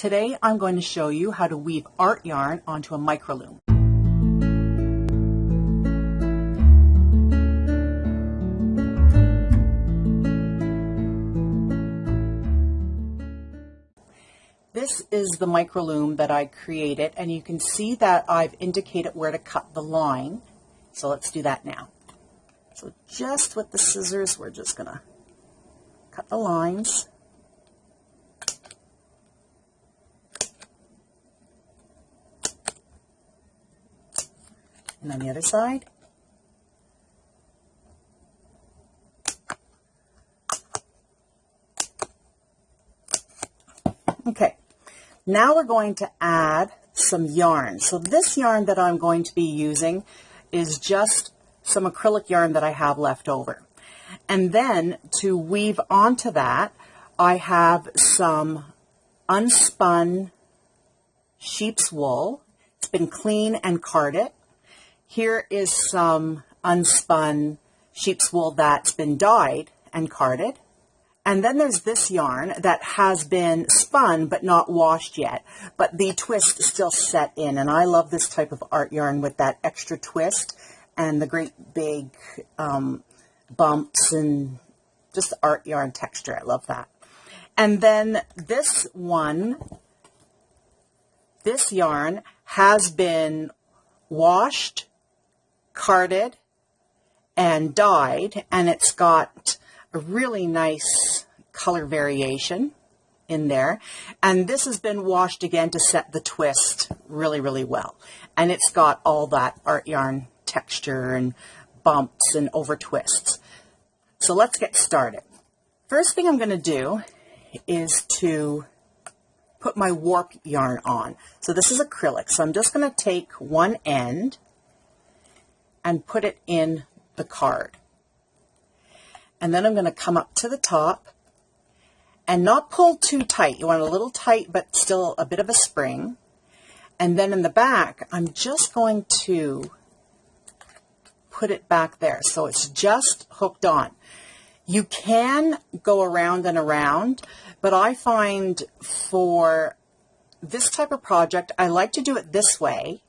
Today I'm going to show you how to weave art yarn onto a microloom. This is the microloom that I created, and you can see that I've indicated where to cut the line. So let's do that now. So just with the scissors, we're just going to cut the lines. And on the other side. Okay, now we're going to add some yarn. So this yarn that I'm going to be using is just some acrylic yarn that I have left over. And then to weave onto that, I have some unspun sheep's wool. It's been cleaned and carded. Here is some unspun sheep's wool that's been dyed and carded. And then there's this yarn that has been spun but not washed yet, but the twist is still set in. And I love this type of art yarn with that extra twist and the great big bumps and just art yarn texture. I love that. And then this yarn has been washed, carded, and dyed, and it's got a really nice color variation in there. And this has been washed again to set the twist really, really well. And it's got all that art yarn texture and bumps and over twists. So let's get started. First thing I'm going to do is to put my warp yarn on. So this is acrylic. So I'm just going to take one end and put it in the card. And then I'm going to come up to the top and not pull too tight. You want a little tight, but still a bit of a spring. And then in the back, I'm just going to put it back there. So it's just hooked on. You can go around and around, but I find for this type of project, I like to do it this way,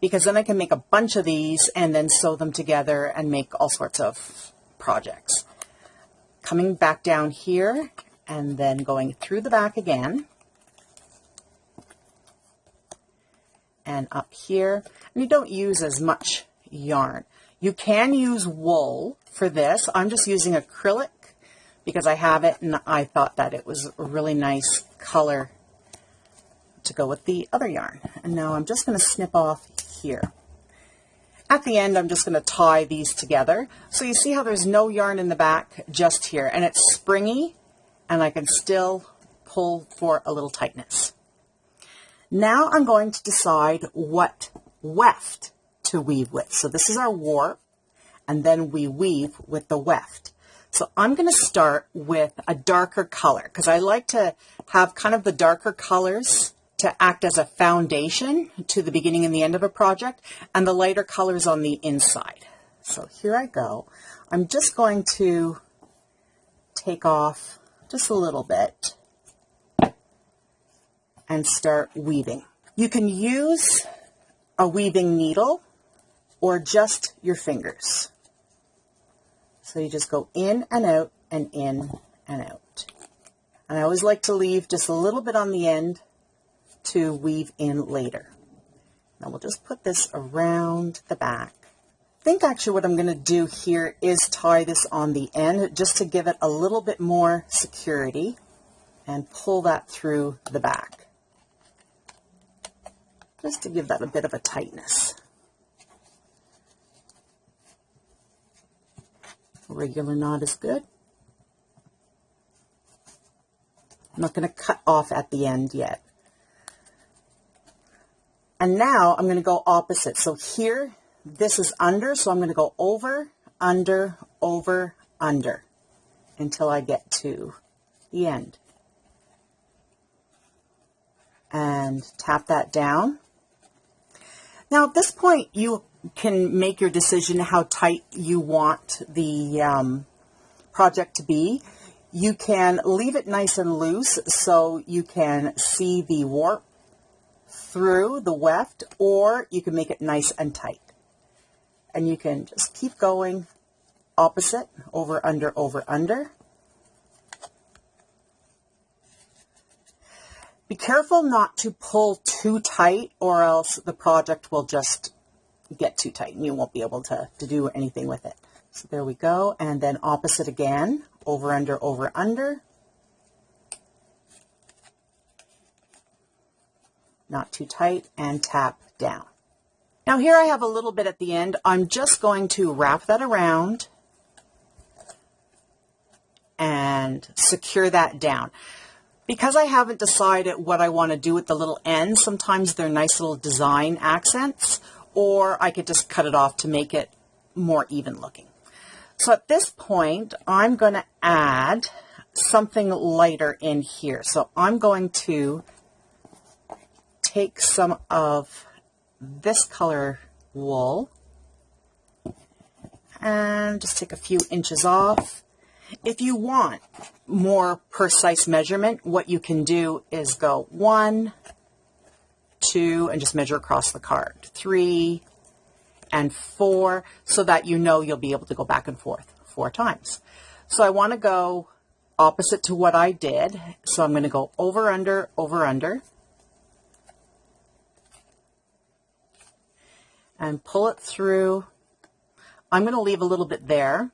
because then I can make a bunch of these and then sew them together and make all sorts of projects. Coming back down here and then going through the back again and up here. And you don't use as much yarn. You can use wool for this. I'm just using acrylic because I have it and I thought that it was a really nice color to go with the other yarn. And now I'm just going to snip off here. At the end, I'm just going to tie these together. So you see how there's no yarn in the back, just here. And it's springy, and I can still pull for a little tightness. Now I'm going to decide what weft to weave with. So this is our warp, and then we weave with the weft. So I'm going to start with a darker color, because I like to have kind of the darker colors to act as a foundation to the beginning and the end of a project, and the lighter colors on the inside. So here I go. I'm just going to take off just a little bit and start weaving. You can use a weaving needle or just your fingers. So you just go in and out and in and out. And I always like to leave just a little bit on the end to weave in later. Now we'll just put this around the back. I think actually what I'm going to do here is tie this on the end just to give it a little bit more security and pull that through the back. Just to give that a bit of a tightness. A regular knot is good. I'm not going to cut off at the end yet. And now I'm going to go opposite. So here, this is under, so I'm going to go over, under, until I get to the end. And tap that down. Now at this point, you can make your decision how tight you want the project to be. You can leave it nice and loose so you can see the warp through the weft, or you can make it nice and tight. And you can just keep going opposite, over, under, over, under. Be careful not to pull too tight, or else the project will just get too tight and you won't be able to do anything with it. So there we go. And then opposite again, over, under, over, under. Not too tight, and tap down. Now here I have a little bit at the end. I'm just going to wrap that around and secure that down. Because I haven't decided what I want to do with the little ends, sometimes they're nice little design accents, or I could just cut it off to make it more even looking. So at this point, I'm going to add something lighter in here. So I'm going to take some of this color wool and just take a few inches off. If you want more precise measurement, what you can do is go 1, 2, and just measure across the card, 3, and 4, so that you know you'll be able to go back and forth 4 times. So I want to go opposite to what I did. So I'm going to go over, under, and pull it through. I'm going to leave a little bit there,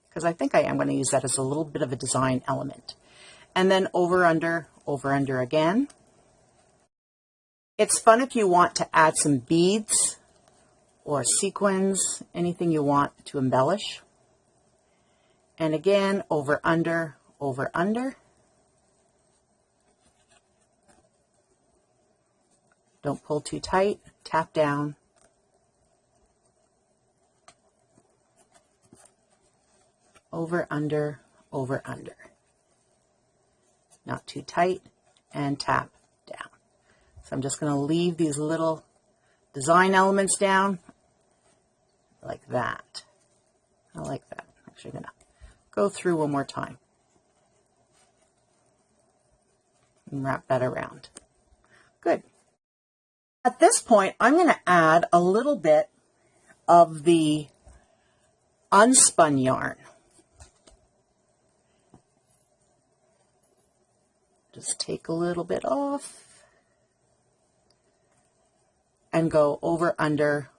because I think I am going to use that as a little bit of a design element. And then over, under again. It's fun if you want to add some beads or sequins, anything you want to embellish. And again, over, under. Don't pull too tight, tap down. Over, under. Not too tight, and tap down. So I'm just going to leave these little design elements down like that. I like that. I'm actually going to go through one more time and wrap that around. Good. At this point, I'm going to add a little bit of the unspun yarn. Just take a little bit off and go over, under.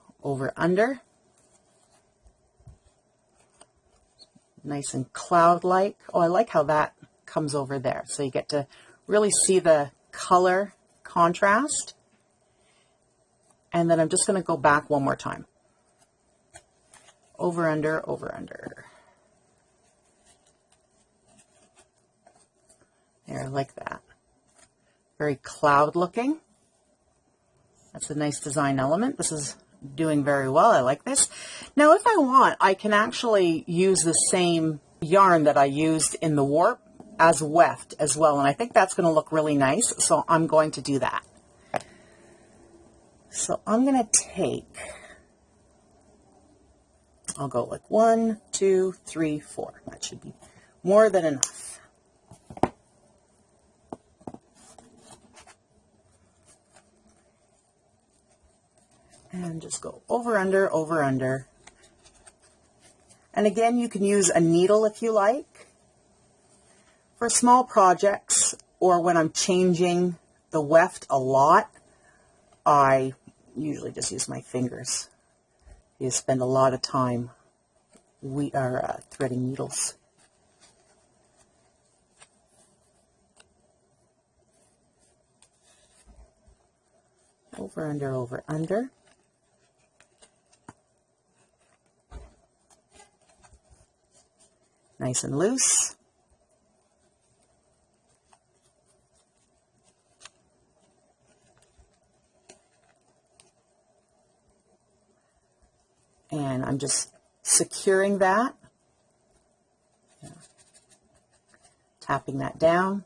Nice and cloud-like. Oh, I like how that comes over there. So you get to really see the color contrast. And then I'm just going to go back one more time. Over, under. There, like that. Very cloud looking. That's a nice design element. This is doing very well. I like this. Now, if I want, I can actually use the same yarn that I used in the warp as weft as well. And I think that's going to look really nice. So I'm going to do that. So I'm going to take, I'll go like 1, 2, 3, 4. That should be more than enough. And just go over, under. And again, you can use a needle if you like. For small projects, or when I'm changing the weft a lot, I usually just use my fingers. You spend a lot of time threading needles. Over, under. Nice and loose. And I'm just securing that, tapping that down.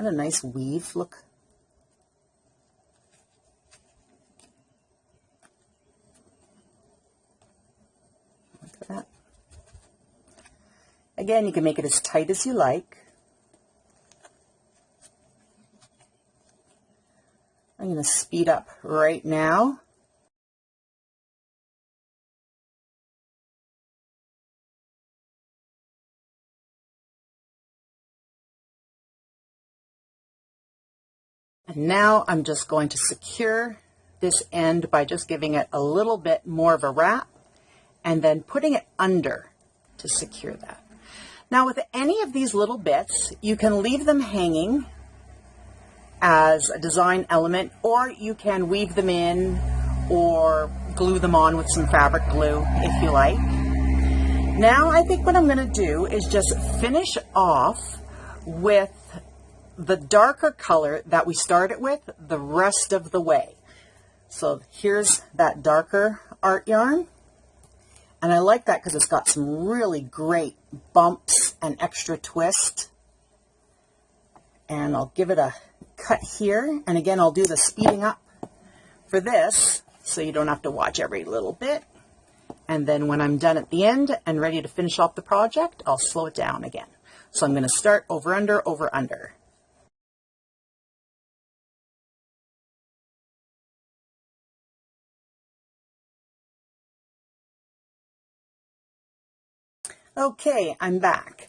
And a nice weave look. Look at that. Again, you can make it as tight as you like. I'm going to speed up right now. And now I'm just going to secure this end by just giving it a little bit more of a wrap and then putting it under to secure that. Now with any of these little bits, you can leave them hanging as a design element, or you can weave them in or glue them on with some fabric glue if you like. Now I think what I'm going to do is just finish off with the darker color that we started with the rest of the way. So here's that darker art yarn. And I like that because it's got some really great bumps and extra twist. And I'll give it a cut here. And again, I'll do the speeding up for this so you don't have to watch every little bit. And then when I'm done at the end and ready to finish off the project, I'll slow it down again. So I'm going to start over, under, over, under. Okay, I'm back.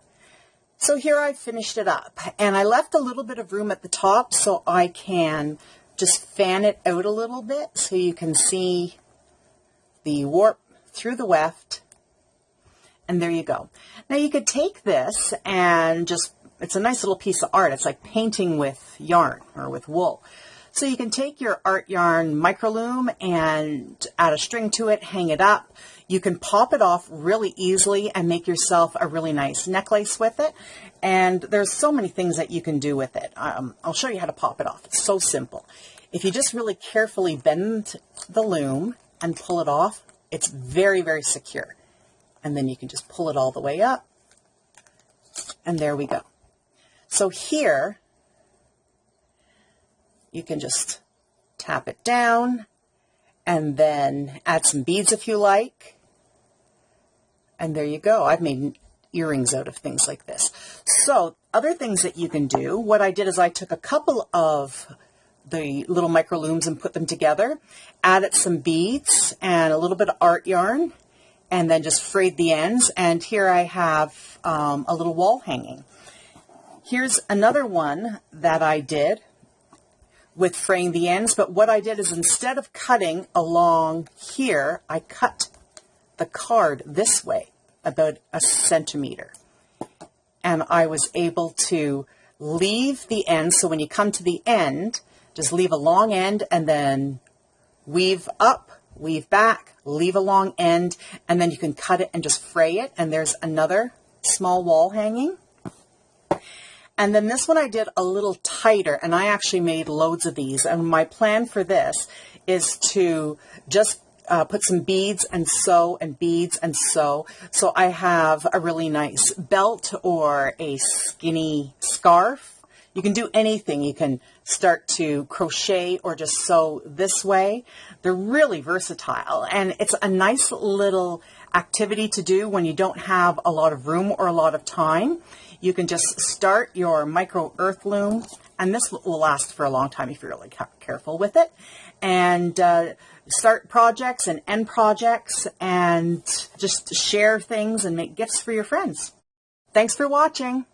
So here I've finished it up, and I left a little bit of room at the top so I can just fan it out a little bit so you can see the warp through the weft, and there you go. Now you could take this and just, it's a nice little piece of art. It's like painting with yarn or with wool. So you can take your art yarn microloom and add a string to it, hang it up. You can pop it off really easily and make yourself a really nice necklace with it. And there's so many things that you can do with it. I'll show you how to pop it off. It's so simple. If you just really carefully bend the loom and pull it off, it's very, very secure. And then you can just pull it all the way up. And there we go. So here, you can just tap it down and then add some beads if you like. And there you go. I've made earrings out of things like this. So other things that you can do, what I did is I took a couple of the little micro looms and put them together, added some beads and a little bit of art yarn, and then just frayed the ends. And here I have a little wall hanging. Here's another one that I did with fraying the ends, but what I did is instead of cutting along here, I cut the card this way, about a centimeter. And I was able to leave the end, so when you come to the end, just leave a long end and then weave up, weave back, leave a long end, and then you can cut it and just fray it. And there's another small wall hanging. And then this one I did a little tighter, and I actually made loads of these. And my plan for this is to just put some beads and sew and beads and sew. So I have a really nice belt or a skinny scarf. You can do anything. You can start to crochet or just sew this way. They're really versatile, and it's a nice little activity to do when you don't have a lot of room or a lot of time. You can just start your micro earth loom, and this will last for a long time if you're really careful with it, and start projects and end projects and just share things and make gifts for your friends. Thanks for watching.